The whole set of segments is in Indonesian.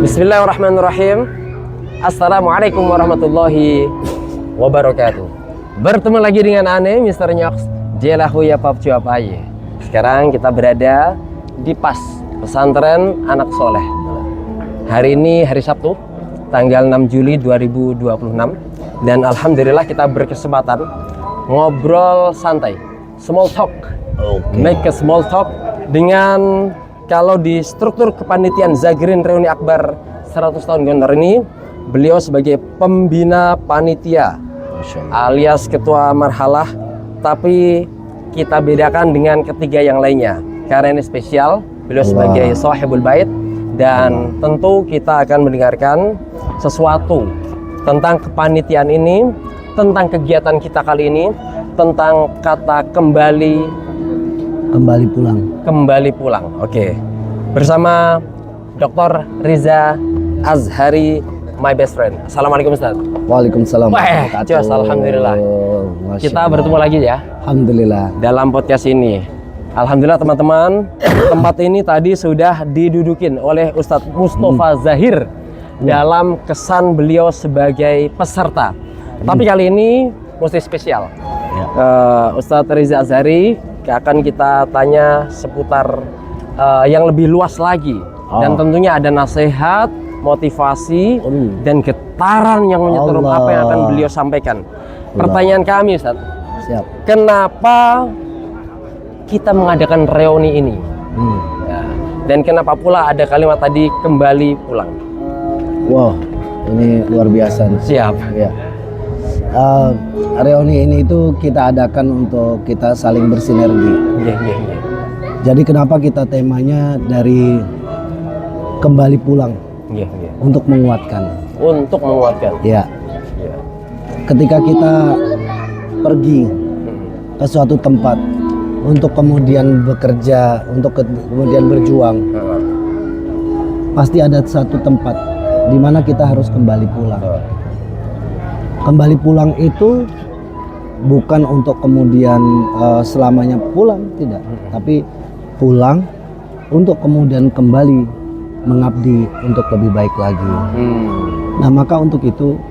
Bismillahirrahmanirrahim. Assalamualaikum warahmatullahi wabarakatuh. Bertemu lagi dengan Ane, Mr. Nyox Jelahuya Papcuapaye. Sekarang kita berada di PAS, Pesantren Anak Soleh. Hari ini hari Sabtu, tanggal 6 Juli 2026. Dan alhamdulillah kita berkesempatan ngobrol santai, small talk. Make a small talk dengan, kalau di struktur kepanitiaan Zakirin Reuni Akbar 100 tahun Gondar ini, beliau sebagai pembina panitia alias ketua marhalah, tapi kita bedakan dengan ketiga yang lainnya karena ini spesial. Beliau sebagai sahibul bait, dan tentu kita akan mendengarkan sesuatu tentang kepanitiaan ini, tentang kegiatan kita kali ini, tentang kata kembali pulang. Oke. Bersama Dr. Riza Azhari, my best friend. Assalamualaikum Ustaz. Waalaikumsalam. Jos, alhamdulillah. Kita bertemu lagi ya. Alhamdulillah. Dalam podcast ini. Alhamdulillah teman-teman, tempat ini tadi sudah didudukin oleh Ustadz Mustafa Zahir dalam kesan beliau sebagai peserta. Tapi kali ini mesti spesial. Ustadz Riza Azhari akan kita tanya seputar yang lebih luas lagi, dan tentunya ada nasihat, motivasi, dan getaran yang menyeterum apa yang akan beliau sampaikan. Pertanyaan kami, Ustaz, kenapa kita mengadakan reuni ini? Dan kenapa pula ada kalimat tadi kembali pulang? Wow, ini luar biasa nih. Siap. Ya. Reuni ini itu kita adakan untuk kita saling bersinergi. Jadi kenapa kita temanya dari kembali pulang? Untuk menguatkan. Untuk menguatkan. Ya. Ketika kita pergi ke suatu tempat untuk kemudian bekerja, untuk kemudian berjuang, pasti ada satu tempat di mana kita harus kembali pulang. Kembali pulang itu bukan untuk kemudian selamanya pulang, tidak, tapi pulang untuk kemudian kembali mengabdi untuk lebih baik lagi. Nah, maka untuk itu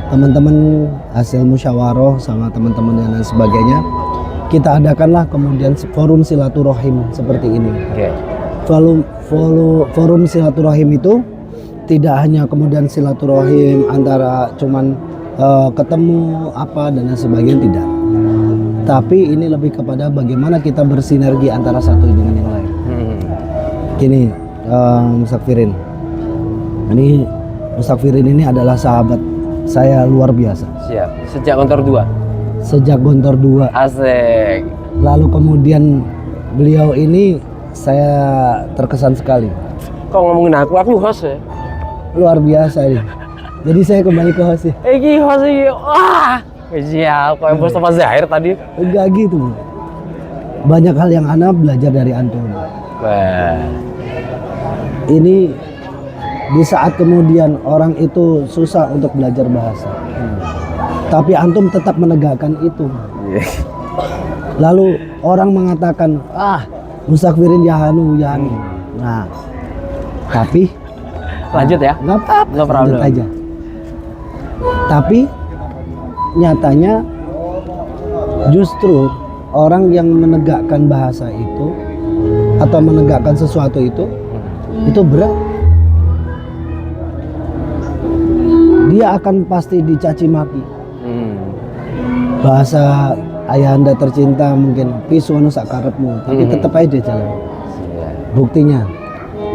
teman-teman hasil musyawarah sama teman-teman dan lain sebagainya, kita adakanlah kemudian forum silaturahim seperti ini. Forum silaturahim itu tidak hanya kemudian silaturahim antara cuman ketemu apa dan lain sebagainya, tidak. Tapi ini lebih kepada bagaimana kita bersinergi antara satu dengan yang lain. Gini, Mustakfirin. Ini Mustakfirin ini adalah sahabat saya luar biasa. Siap. Sejak Gontor 2. Sejak Gontor 2. Asik. Lalu kemudian beliau ini saya terkesan sekali. Kok ngomongin aku host ya? Luar biasa ini. Jadi saya kembali ke host ya. Host iki. Wah. Siap, kok Mustafa Zahir tadi. Enggak gitu. Banyak hal yang ana belajar dari antum. Wah. Ini di saat kemudian orang itu susah untuk belajar bahasa. Tapi antum tetap menegakkan itu. Lalu orang mengatakan, Mustakfirin Yahanu. Nah, tapi lanjut ya. Nggak apa-apa, lanjut aja. Tapi nyatanya justru orang yang menegakkan bahasa itu atau menegakkan sesuatu itu berat. Dia akan pasti dicaci maki. Bahasa ayahanda tercinta mungkin pisuanu sakarepmu, tapi tetap aja dia jalan. Buktinya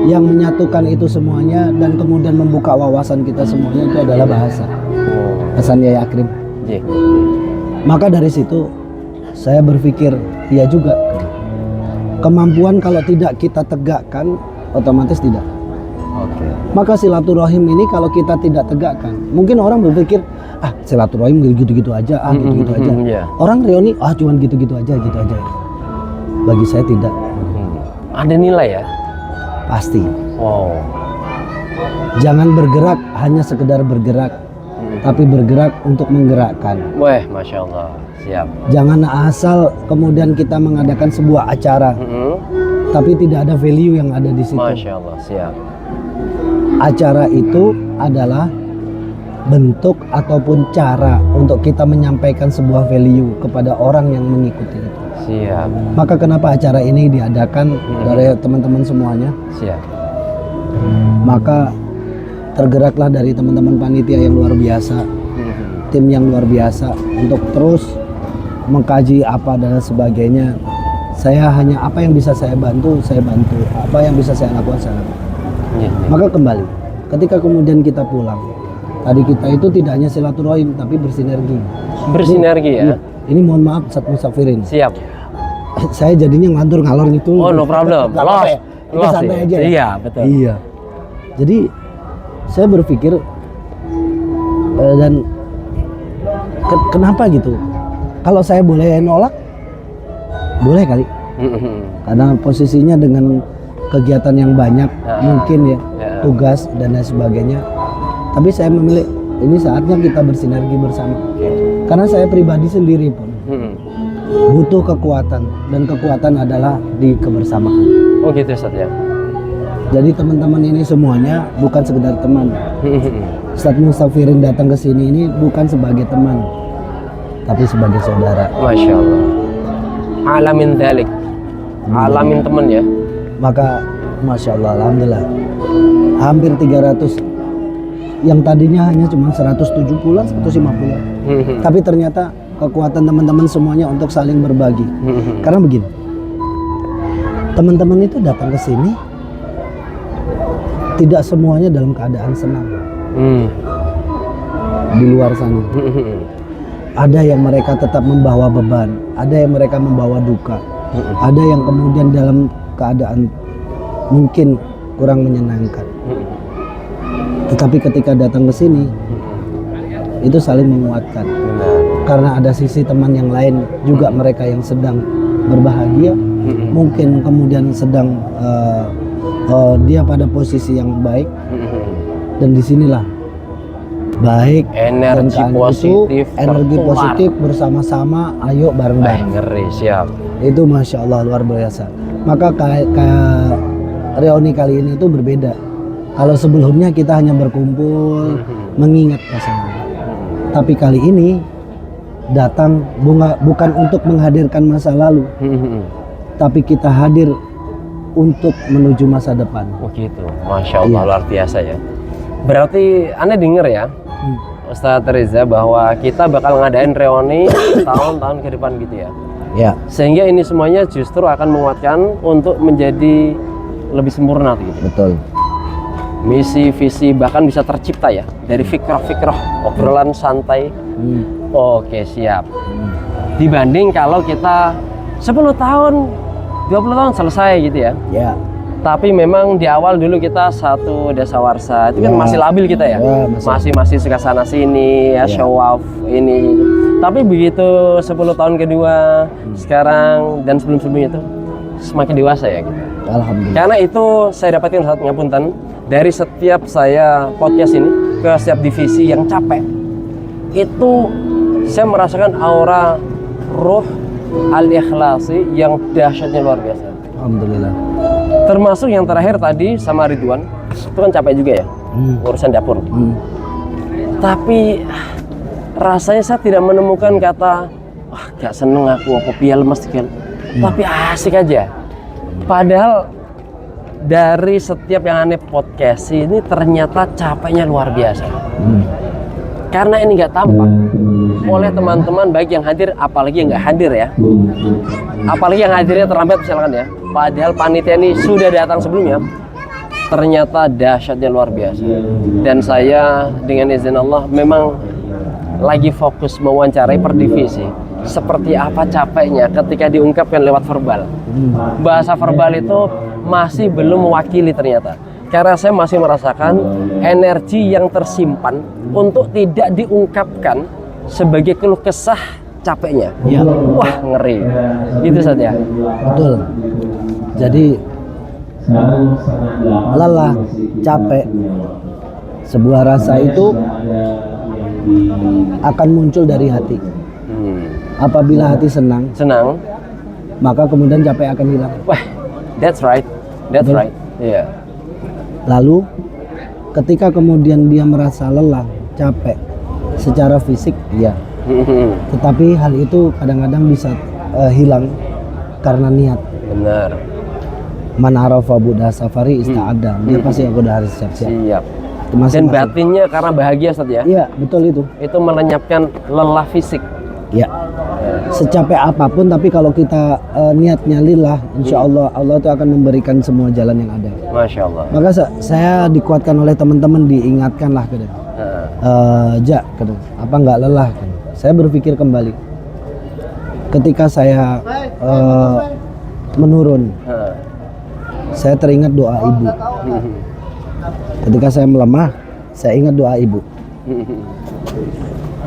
yang menyatukan itu semuanya dan kemudian membuka wawasan kita semuanya itu adalah bahasa. Pesan Yai Akrim. Maka dari situ saya berpikir, iya juga. Kemampuan kalau tidak kita tegakkan, otomatis tidak. Maka silaturahim ini kalau kita tidak tegakkan, mungkin orang berpikir, silaturahim gitu-gitu aja, gitu-gitu aja. Orang reuni, cuman gitu-gitu aja, gitu aja. Bagi saya tidak. Ada nilai ya? Pasti. Jangan bergerak hanya sekedar bergerak, tapi bergerak untuk menggerakkan. Wah, Masya Allah. Siap. Jangan asal kemudian kita mengadakan sebuah acara, tapi tidak ada value yang ada di situ. Masya Allah, siap. Acara itu adalah bentuk ataupun cara untuk kita menyampaikan sebuah value kepada orang yang mengikuti itu. Siap. Maka kenapa acara ini diadakan dari teman-teman semuanya? Siap. Maka tergeraklah dari teman-teman panitia yang luar biasa, tim yang luar biasa untuk terus mengkaji apa dan sebagainya. Saya hanya apa yang bisa saya bantu, apa yang bisa saya lakukan, saya lakukan. Maka kembali, ketika kemudian kita pulang, tadi kita itu tidak hanya silaturahim tapi bersinergi. Bersinergi ya? Iya. Ini mohon maaf Ustadz Musafirin. Siap. Saya jadinya ngantur ngalor gitu. Oh, no problem. Nggak apa-apa ya? Kita santai aja ya? Iya, betul. Iya. Jadi saya berpikir dan kenapa gitu? Kalau saya boleh nolak, boleh kali. Karena posisinya dengan kegiatan yang banyak, mungkin ya, tugas dan lain sebagainya. Tapi saya memilih ini saatnya kita bersinergi bersama. Karena saya pribadi sendiri pun butuh kekuatan, dan kekuatan adalah di kebersamaan. Oh gitu Ustaz ya. Jadi teman-teman ini semuanya bukan sekedar teman. Ustadz Musafirin datang ke sini ini bukan sebagai teman, tapi sebagai saudara. Masya Allah. Alamin dalik. Alamin teman ya. Maka Masya Allah, Alhamdulillah, hampir 300 yang tadinya hanya cuma 170-an, 150. Tapi ternyata kekuatan teman-teman semuanya untuk saling berbagi. Karena begini, teman-teman itu datang ke sini tidak semuanya dalam keadaan senang. Di luar sana ada yang mereka tetap membawa beban, ada yang mereka membawa duka, ada yang kemudian dalam keadaan mungkin kurang menyenangkan. Tetapi ketika datang ke sini itu saling menguatkan. Karena ada sisi teman yang lain juga, mereka yang sedang berbahagia, mungkin kemudian sedang dia pada posisi yang baik, dan disinilah baik energi dan positif, itu, energi positif bersama-sama, ayo bareng-bareng. Ngeri, siap. Itu Masya Allah luar biasa. Maka kayak reuni kali ini itu berbeda. Kalau sebelumnya kita hanya berkumpul mengingat masa lalu, tapi kali ini datang bukan untuk menghadirkan masa lalu, tapi kita hadir untuk menuju masa depan. Oh gitu, Masya Allah, luar biasa ya. Berarti Anda dengar ya, Ustadz Reza, bahwa kita bakal ngadain reuni tahun-tahun ke depan gitu ya. Ya. Sehingga ini semuanya justru akan menguatkan untuk menjadi lebih sempurna gitu. Betul. Misi, visi, bahkan bisa tercipta ya dari fikrah-fikrah, obrolan santai. Oke, siap. Dibanding kalau kita 10 tahun, 20 tahun selesai gitu ya. Ya. Tapi memang di awal dulu kita satu dasawarsa, itu kan Ya. masih labil kita ya. Masih suka sana sini ya, show off ini. Tapi begitu 10 tahun kedua sekarang dan sebelum-sebelumnya itu semakin dewasa ya gitu. Alhamdulillah. Karena itu saya dapatkan saat ngapunten dari setiap saya podcast ini ke setiap divisi yang capek, itu saya merasakan aura ruh al-ikhlasi yang dahsyatnya luar biasa. Alhamdulillah. Termasuk yang terakhir tadi sama Ridwan, itu kan capek juga ya, urusan dapur. Tapi rasanya saya tidak menemukan kata, wah gak seneng aku, apa pial mesti kan. Tapi asik aja. Padahal dari setiap yang aneh podcast ini ternyata capeknya luar biasa. Karena ini nggak tampak oleh teman-teman baik yang hadir, apalagi yang nggak hadir ya. Apalagi yang hadirnya terlambat misalkan ya. Padahal panitia ini sudah datang sebelumnya. Ternyata dahsyatnya luar biasa. Dan saya dengan izin Allah memang lagi fokus mewawancarai per divisi. Seperti apa capeknya ketika diungkapkan lewat verbal. Bahasa verbal itu masih belum mewakili ternyata. Karena saya masih merasakan energi yang tersimpan untuk tidak diungkapkan sebagai keluh kesah capeknya. Ya. Wah, ngeri. Gitu saja. Betul. Jadi lelah, capek, sebuah rasa itu akan muncul dari hati. Apabila hati senang, Senang. maka kemudian capek akan hilang. Wah, That's right. That's Betul. right. Iya. Lalu ketika kemudian dia merasa lelah, capek secara fisik, ya. Tetapi hal itu kadang-kadang bisa hilang karena niat. Benar. Man arafa buddha safari ista'ada. Dia pasti udah harus siap-siap. Siap. Itu Dan masing-masing. batinnya karena bahagia Ustaz ya. Iya, betul itu. Itu melenyapkan lelah fisik. Ya. Secapek apapun, tapi kalau kita niatnya lillah, insya Allah Allah itu akan memberikan semua jalan yang ada. Masya Allah. Maka saya dikuatkan oleh teman-teman, diingatkanlah kadang. Ja, kadang, apa nggak lelah? Kadang. Saya berpikir kembali. Ketika saya menurun, saya teringat doa ibu. Ketika saya melemah, saya ingat doa ibu.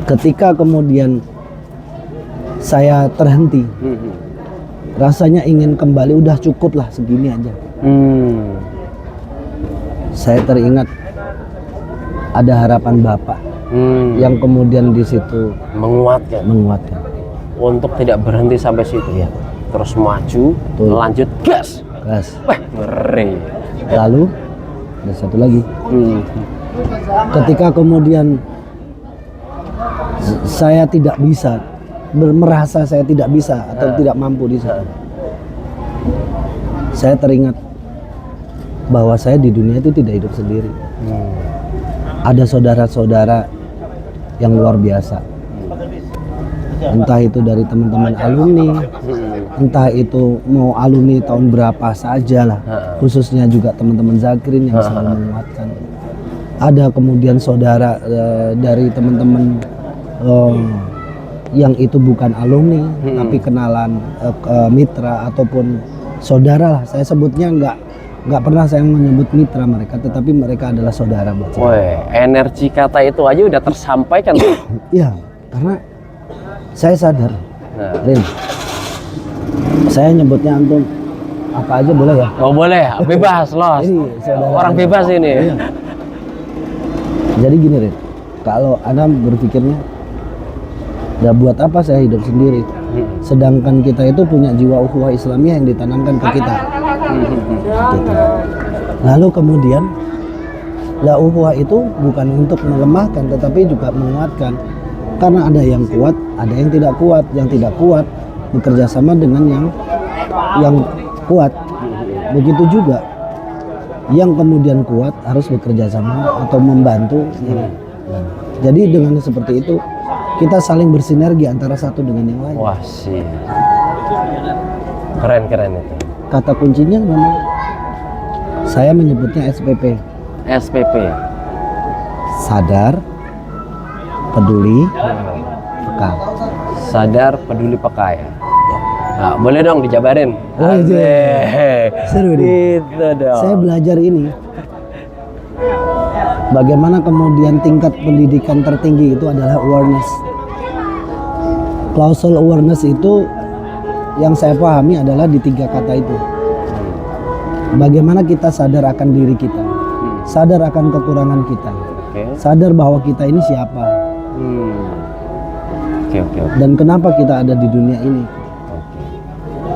Ketika kemudian saya terhenti, rasanya ingin kembali, udah cukup lah segini aja. Saya teringat ada harapan Bapak yang kemudian di situ Menguatkan untuk tidak berhenti sampai situ ya. Terus maju, lanjut gas. Wah, ngeri. Lalu ada satu lagi. Ketika kemudian saya tidak bisa, merasa saya tidak bisa atau tidak mampu di situ, saya teringat bahwa saya di dunia itu tidak hidup sendiri. Ada saudara-saudara yang luar biasa. Entah itu dari teman-teman alumni, entah itu mau alumni tahun berapa saja lah, khususnya juga teman-teman Zakrin yang selalu menguatkan. Ada kemudian saudara dari teman-teman yang itu bukan alumni, tapi kenalan mitra ataupun saudara lah. Saya sebutnya nggak pernah saya menyebut mitra mereka, tetapi mereka adalah saudara buat saya. Woi, energi kata itu aja udah tersampaikan. Iya, karena saya sadar, Rin, saya nyebutnya antum apa aja boleh ya? Oh boleh, bebas los. Ini saudara Orang Anda. bebas ini. Iya. Jadi gini Rin, kalau Anda berpikirnya, ya buat apa saya hidup sendiri? Sedangkan kita itu punya jiwa ukhuwah Islamiyah yang ditanamkan ke kita. Gitu. Lalu kemudian, ukhuwah itu bukan untuk melemahkan, tetapi juga menguatkan. Karena ada yang kuat, ada yang tidak kuat. Yang tidak kuat bekerja sama dengan yang kuat. Begitu juga yang kemudian kuat harus bekerja sama atau membantu. Jadi dengan seperti itu kita saling bersinergi antara satu dengan yang lain. Wah sih, keren itu. Kata kuncinya memang saya menyebutnya SPP. SPP. Sadar, peduli, peka. Sadar, peduli, peka ya. Nah, boleh dong dijabarin. Oh, iya. Asik. Seru nih. Gitu dong. Saya belajar ini. Bagaimana kemudian tingkat pendidikan tertinggi itu adalah awareness. Klausul awareness itu yang saya pahami adalah di 3 kata itu. Bagaimana kita sadar akan diri kita, sadar akan kekurangan kita, sadar bahwa kita ini siapa, dan kenapa kita ada di dunia ini,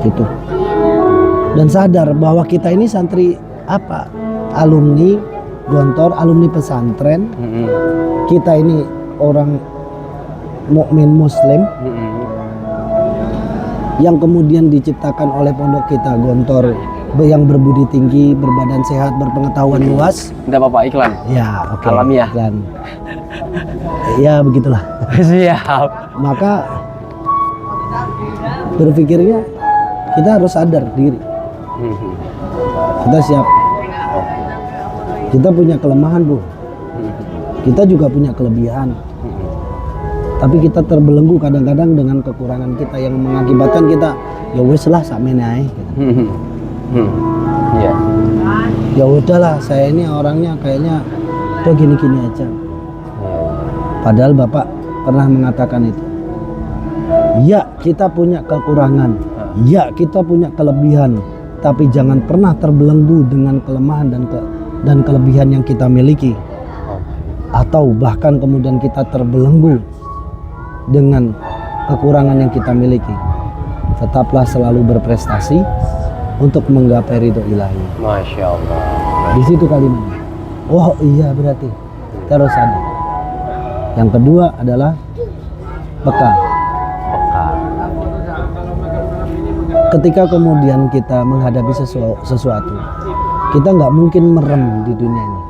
gitu. Dan sadar bahwa kita ini santri apa, alumni Gontor, alumni pesantren. Kita ini orang mukmin muslim yang kemudian diciptakan oleh pondok kita Gontor, yang berbudi tinggi, berbadan sehat, berpengetahuan luas. Tidak apa-apa, iklan. Ya, oke. Alamiah. Iklan. Ya begitulah. Siap. Maka berpikirnya kita harus sadar diri. Kita siap. Kita punya kelemahan, Bu. Kita juga punya kelebihan. Tapi kita terbelenggu kadang-kadang dengan kekurangan kita yang mengakibatkan kita ya wes lah sakmene ae gitu. Iya. Ya udahlah, saya ini orangnya kayaknya udah gini-gini aja. Padahal Bapak pernah mengatakan itu. Ya, kita punya kekurangan. Ya, kita punya kelebihan. Tapi jangan pernah terbelenggu dengan kelemahan dan kelebihan yang kita miliki. Atau bahkan kemudian kita terbelenggu dengan kekurangan yang kita miliki. Tetaplah selalu berprestasi, untuk menggapai ridho ilahi. Masya Allah. Di situ kalimatnya. Oh iya berarti terus ada. Yang kedua adalah peka. Peka. Ketika kemudian kita menghadapi sesuatu, kita nggak mungkin merem di dunia ini.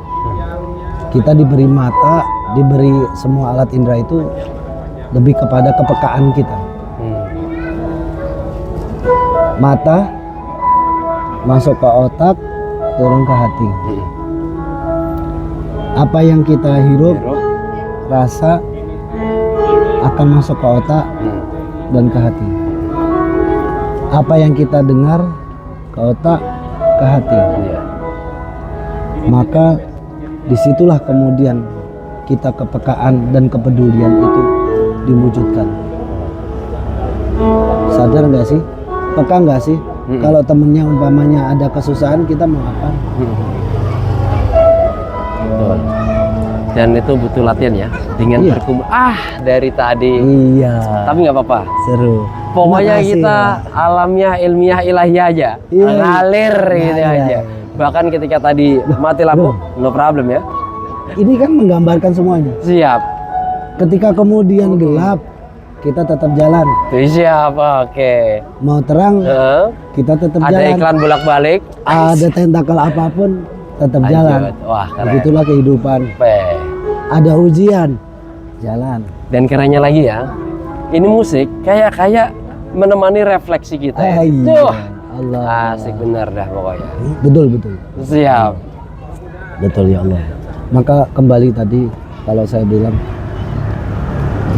Kita diberi mata, diberi semua alat indera itu lebih kepada kepekaan kita. Mata masuk ke otak, turun ke hati. Apa yang kita hirup, rasa akan masuk ke otak dan ke hati. Apa yang kita dengar ke otak, ke hati. Maka disitulah kemudian kita kepekaan dan kepedulian itu diwujudkan. Sadar nggak sih? Peka nggak sih? Kalau temennya umpamanya ada kesusahan, kita mau apa? Betul. Dan itu butuh latihan ya, dengan berkumpul. Dari tadi. Iya. Tapi nggak apa-apa. Seru. Pokoknya Makasih, kita alamiah, ilmiah, ilahi aja, ngalir gitu aja. Bahkan ketika tadi mati lampu, no problem ya. Ini kan menggambarkan semuanya. Siap. Ketika kemudian gelap, kita tetap jalan. Siap, oke. Mau terang, kita tetap ada jalan. iklan bolak-balik. Ada tentakel apapun, tetap jalan. Wah, keren. Begitulah kehidupan. Ada ujian, jalan. Dan kerennya lagi ya, ini musik kayak menemani refleksi kita ya. Allah. Asik bener dah pokoknya. Betul. Siap. Betul ya Allah. Maka kembali tadi kalau saya bilang,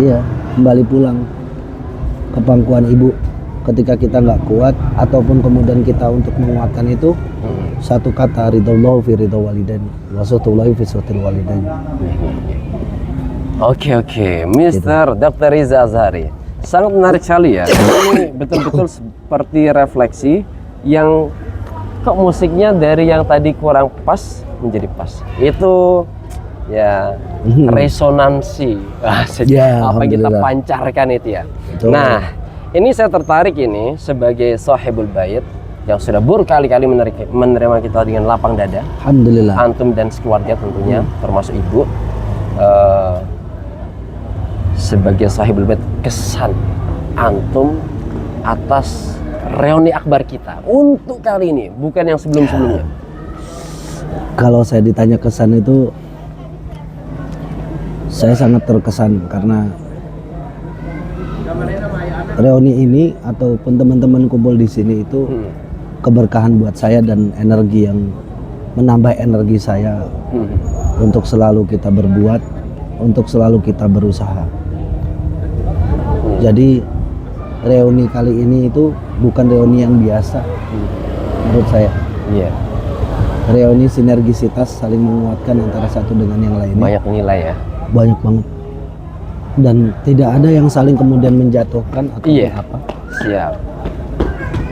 iya, kembali pulang ke pangkuan ibu ketika kita nggak kuat ataupun kemudian kita untuk menguatkan itu, satu kata, ridallahu fi ridha walidain wa sahtullahi fi sahtil walidain. Oke, Mr. Dr. Riza Azhari, sangat menarik sekali ya. Ini betul-betul seperti refleksi yang kok musiknya dari yang tadi kurang pas menjadi pas. Itu ya resonansi apa yang kita pancarkan itu ya. Betul. Nah, ini saya tertarik ini sebagai sahibul bait yang sudah berkali-kali menerima kita dengan lapang dada. Alhamdulillah. Antum dan keluarga tentunya, termasuk ibu. Sebagai sahibul bait, kesan antum atas reuni akbar kita untuk kali ini, bukan yang sebelum-sebelumnya. Kalau saya ditanya kesan itu, saya sangat terkesan karena reuni ini ataupun teman-teman kumpul di sini itu keberkahan buat saya dan energi yang menambah energi saya untuk selalu kita berbuat, untuk selalu kita berusaha. Jadi reuni kali ini itu bukan reuni yang biasa menurut saya. Iya. Reuni sinergisitas saling menguatkan antara satu dengan yang lainnya. Banyak nilai ya. Banyak banget. Dan tidak ada yang saling kemudian menjatuhkan atau apa. Siap.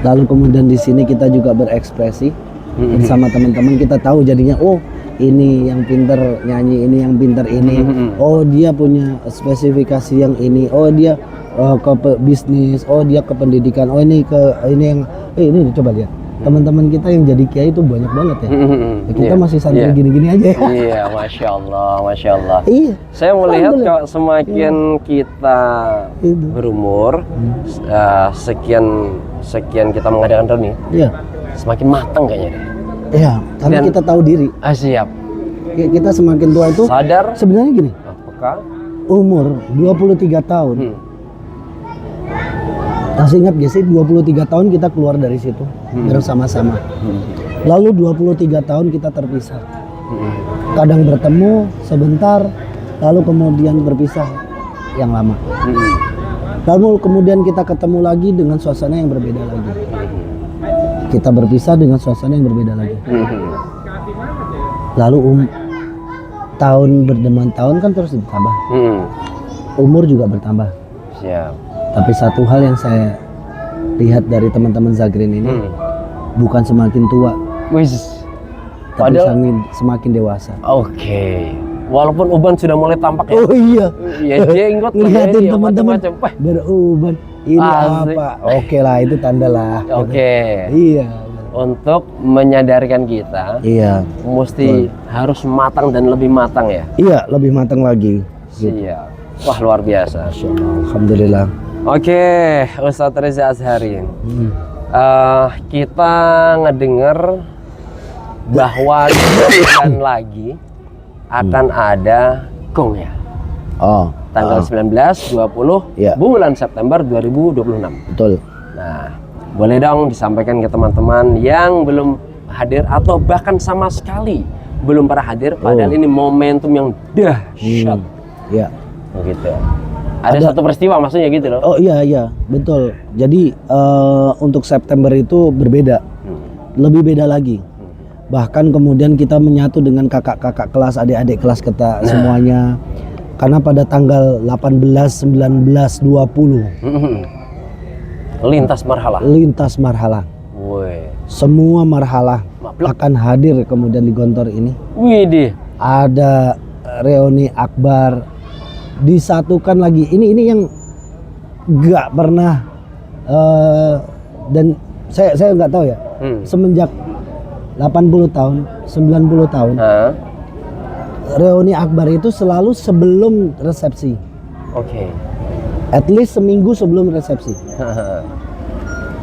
Lalu kemudian di sini kita juga berekspresi bersama teman-teman. Kita tahu jadinya, oh ini yang pinter nyanyi, ini yang pinter ini. Oh dia punya spesifikasi yang ini. Oh dia ke bisnis. Oh dia ke pendidikan. Oh ini yang ini coba lihat. Teman-teman kita yang jadi kiai itu banyak banget ya. Kita masih santri gini-gini aja. Iya, masya Allah. Iya. Saya melihat kalau semakin kita berumur, sekian kita mengadakan reuni, semakin matang kayaknya deh. Iya, karena kita tahu diri. Siap. Kita semakin tua itu sadar. Sebenarnya gini. Umur 23 tahun. Masih ingat gak sih 23 tahun kita keluar dari situ bersama-sama. Lalu 23 tahun kita terpisah. Kadang bertemu sebentar, lalu kemudian berpisah yang lama. Lalu kemudian kita ketemu lagi dengan suasana yang berbeda lagi. Kita berpisah dengan suasana yang berbeda lagi. Lalu tahun berteman tahun kan terus bertambah. Umur juga bertambah. Siap. Tapi satu hal yang saya lihat dari teman-teman Zagrin ini, bukan semakin tua, tapi semakin dewasa. Oke. Walaupun uban sudah mulai tampak ya. Oh iya. Ya jenggot ngeliatin teman-teman beruban. Ini asik. apa? Oke lah, itu tanda lah. Oke. Iya. untuk menyadarkan kita Iya. mesti harus matang dan lebih matang ya. Iya, lebih matang lagi. Iya. Wah, luar biasa. Masya Allah, alhamdulillah. Oke, Ustadz Reza Azhari. Hmm. Kita ngedenger bahwa 2 bulan lagi akan ada gong ya. Oh, Tanggal 19, 20 Iya. bulan September 2026. betul. Nah, boleh dong disampaikan ke teman-teman yang belum hadir atau bahkan sama sekali belum pernah hadir, padahal ini momentum yang dahsyat. Iya. Begitu. Ada satu peristiwa maksudnya gitu loh. Oh iya, betul. Jadi untuk September itu berbeda, lebih beda lagi. Bahkan kemudian kita menyatu dengan kakak-kakak kelas, adik-adik kelas kita semuanya. Karena pada tanggal 18, 19, 20 lintas marhalah. Woi. Semua marhalah Mablak. akan hadir kemudian di Gontor ini. Widih. Ada reuni akbar, disatukan lagi. Ini yang nggak pernah dan saya nggak tahu ya. Semenjak 80 tahun, 90 tahun. Reuni akbar itu selalu sebelum resepsi. Oke. At least seminggu sebelum resepsi.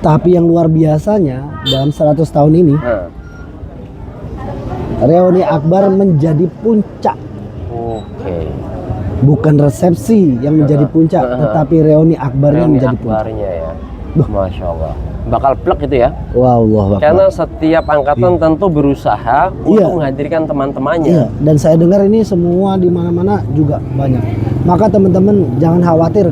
Tapi yang luar biasanya dalam 100 tahun ini, reuni akbar menjadi puncak. Oke. Bukan resepsi yang menjadi puncak, tetapi reuni akbarnya Reuni menjadi puncak. akbarnya ya. Masya Allah. Bakal plek itu ya. Wah, Allah Akbar. Karena setiap angkatan tentu berusaha untuk menghadirkan teman-temannya. Iya, dan saya dengar ini semua di mana-mana juga banyak. Maka teman-teman jangan khawatir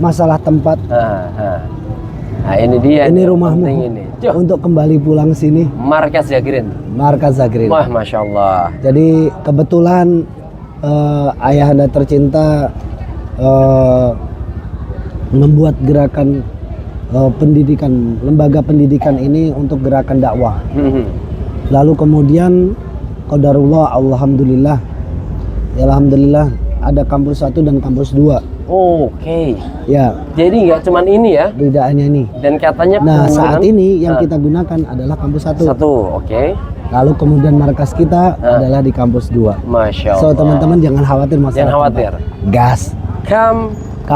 masalah tempat. Nah, ini dia. Ini nih, rumahmu penting ini. Cuk, untuk kembali pulang sini. Markas Zakirin. Markas Zakirin. Wah, Masya Allah. Jadi kebetulan ayahanda tercinta membuat gerakan pendidikan, lembaga pendidikan ini untuk gerakan dakwah. Lalu kemudian qadarullah, alhamdulillah, ya alhamdulillah ada kampus 1 dan kampus 2. Oke. Ya, Jadi nggak cuman ini ya. bedanya ini. Dan katanya Nah, kemudian- saat ini yang kita gunakan adalah kampus 1. Oke. Lalu kemudian markas kita adalah di kampus 2. Masya Allah. So teman-teman jangan khawatir masalah Jangan khawatir. tempat. Gas. Come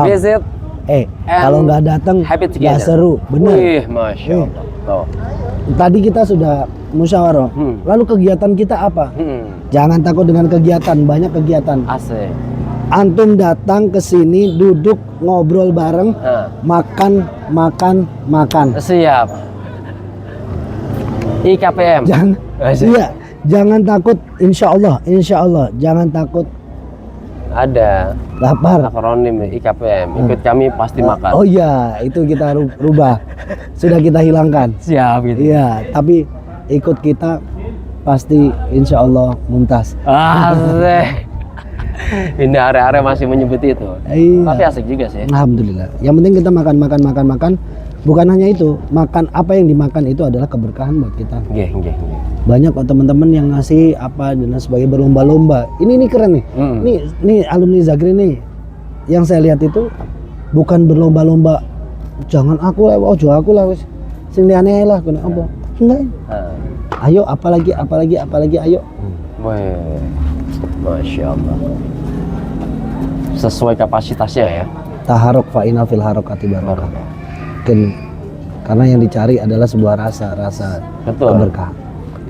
visit. Kalau nggak datang happy nggak together. seru, bener. Wih, Masya Allah. Tuh. Tadi kita sudah musyawarah. Lalu kegiatan kita apa? Jangan takut dengan kegiatan, banyak kegiatan. Asik. Antum datang ke sini, duduk, ngobrol bareng, makan. Siap. IKPM. Jangan, Asik. iya, jangan takut. Insya Allah, jangan takut Ada lapar. akronim IKPM. Ikut kami pasti makan. Oh iya, itu kita rubah. Sudah kita hilangkan. Siap gitu. Iya, tapi ikut kita pasti insya Allah mumtaz. Asik. Ini area-area masih menyebut itu. Iya. Tapi asik juga sih. Alhamdulillah. Yang penting kita makan. Bukan hanya itu, makan apa yang dimakan itu adalah keberkahan buat kita. Nggih. Banyak kok teman-teman yang ngasih apa dan sebagai berlomba-lomba. Ini keren nih. Nih alumni Zakirin nih. Yang saya lihat itu bukan berlomba-lomba. Jangan aku lah, ojo aku lah wis. Sing liyane lah kena apa? Enggak. Ayo apalagi ayo. Wih, Masya Allah. Sesuai kapasitasnya ya. Taharuk fa'ina fil harokati barokah. Mungkin karena yang dicari adalah sebuah rasa Betul. keberkahan.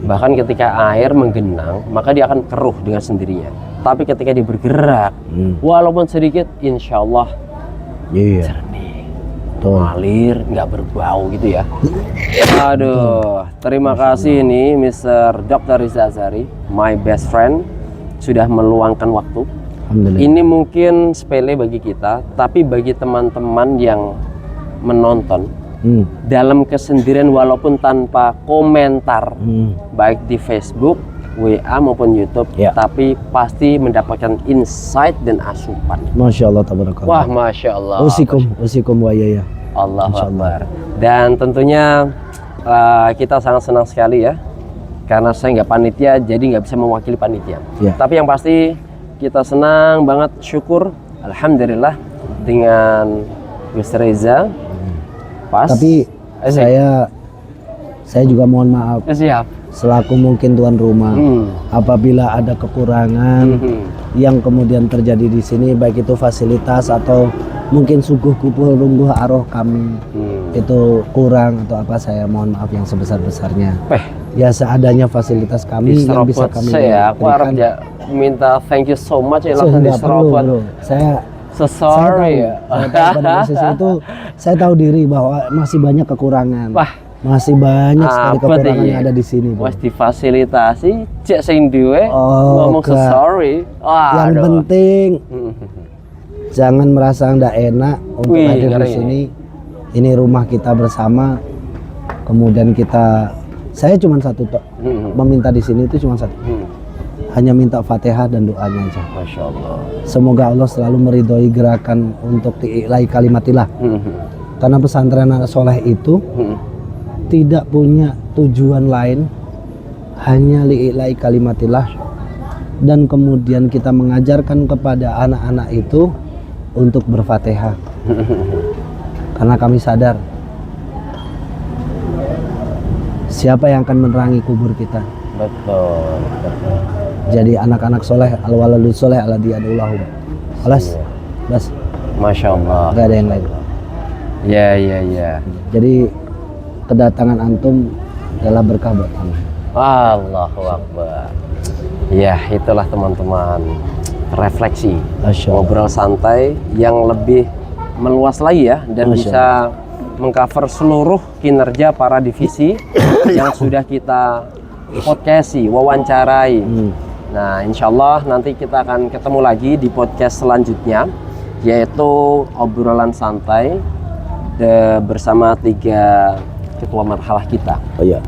Bahkan ketika air menggenang, maka dia akan keruh dengan sendirinya. Tapi ketika dia bergerak, walaupun sedikit, insya Allah Iya. jernih, Betul. ngalir, nggak berbau gitu ya. Aduh, terima kasih nih Mr. Dr. Riza Azhari, my best friend, sudah meluangkan waktu. Alhamdulillah. Ini mungkin sepele bagi kita, tapi bagi teman-teman yang menonton dalam kesendirian walaupun tanpa komentar, baik di Facebook, WA maupun YouTube, tapi pasti mendapatkan insight dan asupan. Masya Allah tabarakallah. Wah, Masya Allah. Usikum wa ya. Allahu Akbar. Dan tentunya kita sangat senang sekali ya, karena saya nggak panitia, jadi nggak bisa mewakili panitia. Tapi yang pasti kita senang banget, syukur, alhamdulillah dengan Gus Reza. Pas. Tapi saya juga mohon maaf Siap. selaku mungkin tuan rumah apabila ada kekurangan yang kemudian terjadi di sini, baik itu fasilitas atau mungkin suguh kupul rungguh aroh kami itu kurang atau apa, saya mohon maaf yang sebesar-besarnya. Ya seadanya fasilitas kami yang bisa kami aku harap ya minta thank you so much ya langsung Nggak perlu, bro. Saya sorry ya. Saya tahu pada posisi itu saya tahu diri bahwa masih banyak kekurangan. Masih banyak sekali kekurangan yang ada di sini, bro. Wes difasilitasi, cek sing duwe ngomong sorry. Yang penting jangan merasa ndak enak untuk hadir di sini. Ini rumah kita bersama. Kemudian saya cuma satu meminta di sini itu cuma satu. Hanya minta Fatihah dan doanya aja. Masya Allah. Semoga Allah selalu meridhoi gerakan untuk I'lai Kalimatillah. Karena pesantren anak soleh itu tidak punya tujuan lain, hanya li'ilai kalimatillah, dan kemudian kita mengajarkan kepada anak-anak itu untuk berfatihah. Karena kami sadar siapa yang akan menerangi kubur kita. Betul. Jadi anak-anak soleh, al-waladul soleh alladzi adullahu. Alas, bas. Masya Allah. Gak ada yang lain. Ya. Jadi kedatangan antum adalah berkah buat kami. Allahu Akbar. Ya, itulah teman-teman refleksi, ngobrol santai yang lebih meluas lagi ya, dan bisa mengcover seluruh kinerja para divisi yang sudah kita podcasti, wawancarai. Nah, insya Allah nanti kita akan ketemu lagi di podcast selanjutnya, yaitu obrolan santai bersama 3 ketua marhalah kita.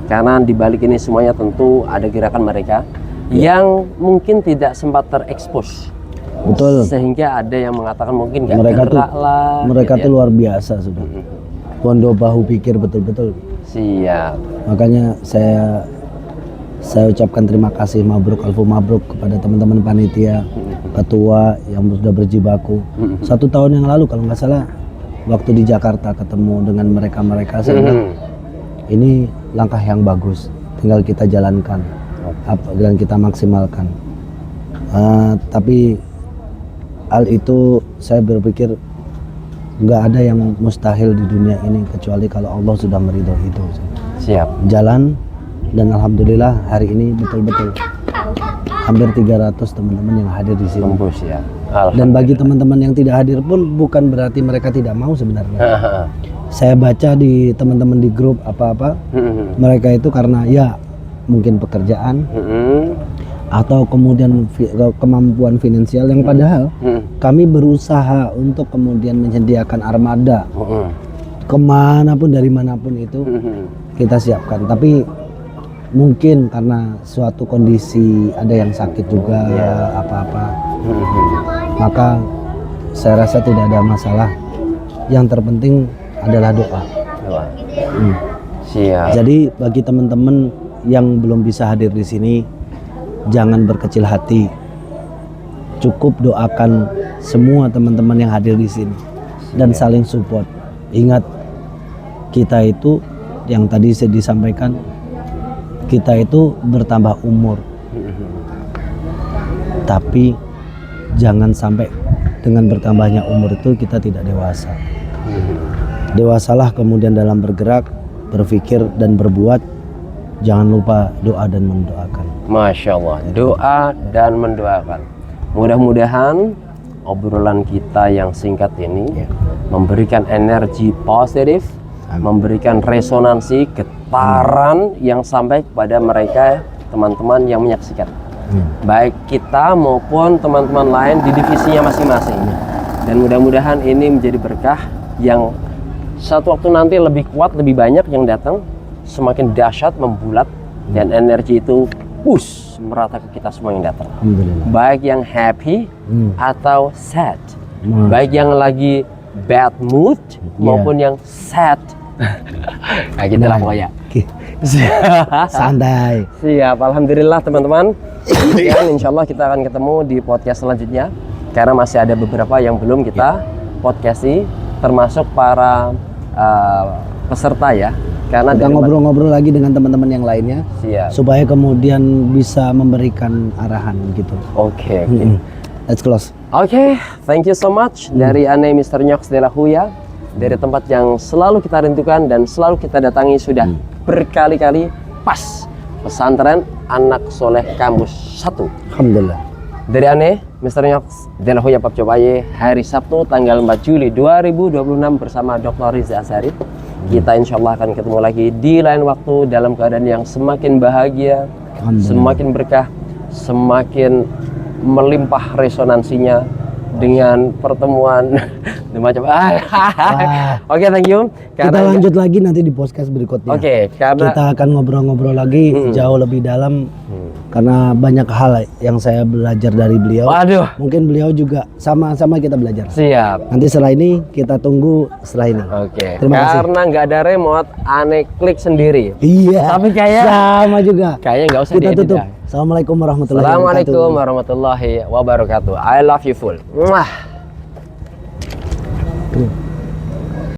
Karena di balik ini semuanya tentu ada gerakan mereka yang mungkin tidak sempat terekspos. Betul. Sehingga ada yang mengatakan mungkin nggak mereka gerak lah. Mereka tuh luar biasa sudah. Pondo bahu pikir betul-betul. Siap. Makanya saya ucapkan terima kasih mabruk alfu mabruk kepada teman-teman panitia, ketua yang sudah berjibaku. 1 tahun yang lalu kalau nggak salah, waktu di Jakarta ketemu dengan mereka saya bilang, ini langkah yang bagus, tinggal kita jalankan dan kita maksimalkan. Tapi hal itu saya berpikir nggak ada yang mustahil di dunia ini kecuali kalau Allah sudah meridhoi itu. Siap. Jalan, dan alhamdulillah hari ini betul-betul hampir 300 teman-teman yang hadir di sini. Tembus ya. Dan bagi teman-teman yang tidak hadir pun bukan berarti mereka tidak mau sebenarnya. Saya baca di teman-teman di grup apa-apa, mereka itu karena ya mungkin pekerjaan atau kemudian kemampuan finansial yang padahal kami berusaha untuk kemudian menyediakan armada kemanapun dari manapun itu kita siapkan. Tapi mungkin karena suatu kondisi ada yang sakit juga apa-apa, maka saya rasa tidak ada masalah. Yang terpenting adalah doa. Siap. Jadi bagi teman-teman yang belum bisa hadir di sini, jangan berkecil hati. Cukup doakan semua teman-teman yang hadir di sini dan saling support. Ingat, kita itu yang tadi saya disampaikan, kita itu bertambah umur. Tapi jangan sampai dengan bertambahnya umur itu kita tidak dewasa. Dewasalah kemudian dalam bergerak, berpikir dan berbuat. Jangan lupa doa dan mendoakan. Masya Allah, doa dan mendoakan. Mudah-mudahan obrolan kita yang singkat ini memberikan energi positif, memberikan resonansi, getaran yang sampai kepada mereka, teman-teman yang menyaksikan. Baik kita maupun teman-teman lain di divisinya masing-masing. Dan mudah-mudahan ini menjadi berkah yang satu waktu nanti lebih kuat, lebih banyak yang datang, semakin dahsyat, membulat, dan energi itu push merata ke kita semua yang datang. Baik yang happy atau sad, baik yang lagi bad mood maupun yang sad. Nah, gitu lah pokoknya. Santai. Siap, alhamdulillah teman-teman. Dan insya Allah kita akan ketemu di podcast selanjutnya, karena masih ada beberapa yang belum kita podcasti, termasuk para peserta ya, karena Kita dari ngobrol-ngobrol lagi dengan teman-teman yang lainnya siap. supaya kemudian bisa memberikan arahan gitu. Oke. Let's close. Oke, thank you so much dari Ane Mr. Nyox de la Huya, dari tempat yang selalu kita rindukan dan selalu kita datangi sudah berkali-kali, pas pesantren Anak Soleh Kampus 1. Alhamdulillah. Dari Ane Mr. Nyox de la Huya Pap Cobaye, hari Sabtu tanggal 4 Juli 2026 bersama Dr. Riza Azhari. Kita insya Allah akan ketemu lagi di lain waktu dalam keadaan yang semakin bahagia, semakin berkah, semakin melimpah resonansinya dengan pertemuan macam Oke, thank you. Kita lanjut lagi nanti di podcast berikutnya. Oke, karena Kita akan ngobrol-ngobrol lagi jauh lebih dalam karena banyak hal yang saya belajar dari beliau. waduh, Mungkin beliau juga sama-sama kita belajar. siap. Nanti setelah ini kita tunggu setelah ini. Oke, Terima kasih. karena nggak ada remote, Ane klik sendiri. Iya. Tapi kayak sama juga. kayaknya nggak usah Kita diedit tutup. dah. Assalamualaikum warahmatullahi wabarakatuh. Assalamualaikum warahmatullahi wabarakatuh. I love you full. Mwah.